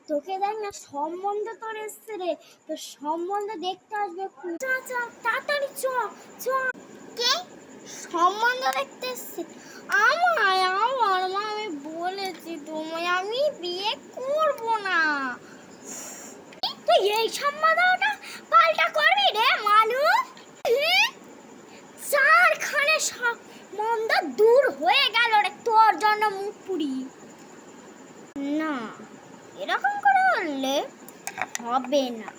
তোকে দেখ না সম্বন্ধ তোর এসছে রে, তো সম্বন্ধ দেখতে আসবে। তাড়াতাড়ি চ চ। কে সম্বন্ধ দেখতে এসছে? আমার মা, আমি বলেছি তোমায় আমি বিয়ে করব না। তুই এই সম্বন্ধটা পাল্টা করবি রে মানুষ? চারখানে সম্বন্ধ দূর হয়ে গেল রে তোর জন্য মুখ পুরি। না, এরকম করে বললে হবে না।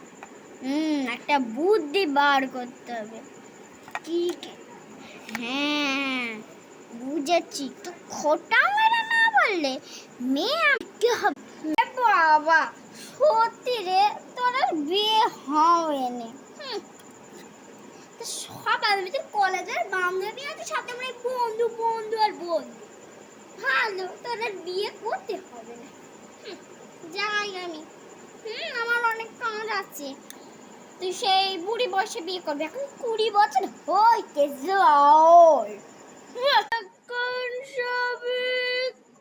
একটা বুদ্ধি বার করতে হবে। কি? হ্যাঁ, বুঝেছি। তো খোটা মেরে না বললে মেয়ে কি হবে? বাবা সত্যি রে, তোর আর বিয়ে হবে না। সব আমাদের কলেজের বান্ধবী আছে, সাথে আমরা বন্ধু বন্ধু আর বন্ধু। ভালো, তোর আর বিয়ে করতে হবে না। যাই আমি, আমার অনেক কাজ আছে। তুই সেই বুড়ি বয়সে বিয়ে করবি, এখন 20 বছর হইতে যায়। এখন সবে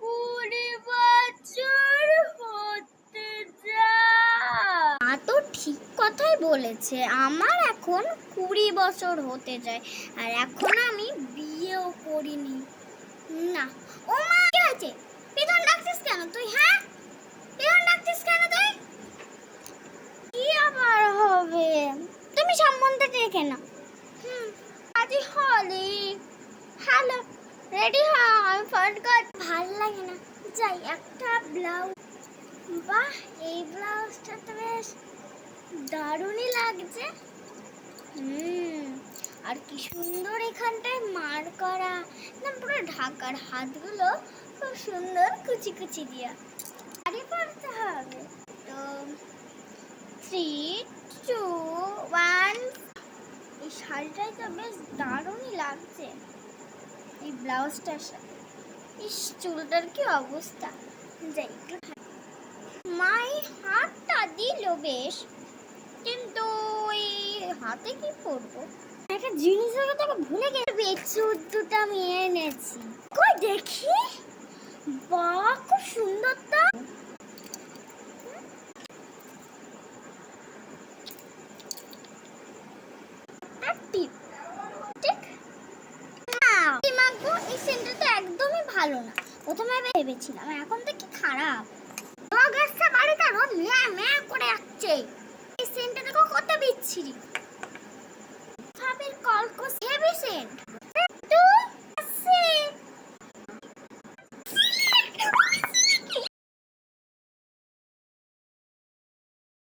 20 বছর হতে যায়। তো ঠিক কথাই বলেছে, আমার এখন 20 বছর হতে যায়, আর এখন আমি বিয়েও করিনি। না, ও মা, কি হয়েছে? পিছন ডাকছিস কেন তুই? হ্যাঁ, পিছন ডাকছিস কেন তুই? কি আবার হবে? তুমি সম্বন্ধে দেখে না। আজি হলি হ্যালো, রেডি হ, আমি ফার্স্ট কাট। ভাল লাগে না, যাই একটা ব্লাউজ। বাহ, এই ব্লাউজটা তো বেশ দারুণই লাগছে। আর কি সুন্দর এখানটায় মার করা, না পুরো ঢাকার হাতগুলো খুব সুন্দর কুচি কুচি দিয়া। আরে পড়তে হবে তো। 3, 2, 1। এই শাড়িটাই তো বেশ দারুণই লাগছে এই ব্লাউজটার সাথে। ইস, চুলটার কি অবস্থা! যাই একটু। মাই হাতটা দিল বেশ, কিন্তু এই হাতে কি করবো? একটা জিনিসের কথা ভুলে গেছি, বেডশিট দুটো আমি এনেছি। কই দেখি। বাহ, খুব সুন্দর তো। এই সেন্টারটা একদমই ভালো না। প্রথমে ভেবেছিলাম, এখন তো কি খারাপ। বাড়িটা রোজ ম্যা করে যাচ্ছে। এই সেন্টারটা কত বিচ্ছিরি। ভাবির কলকো হেভি সেন্ট।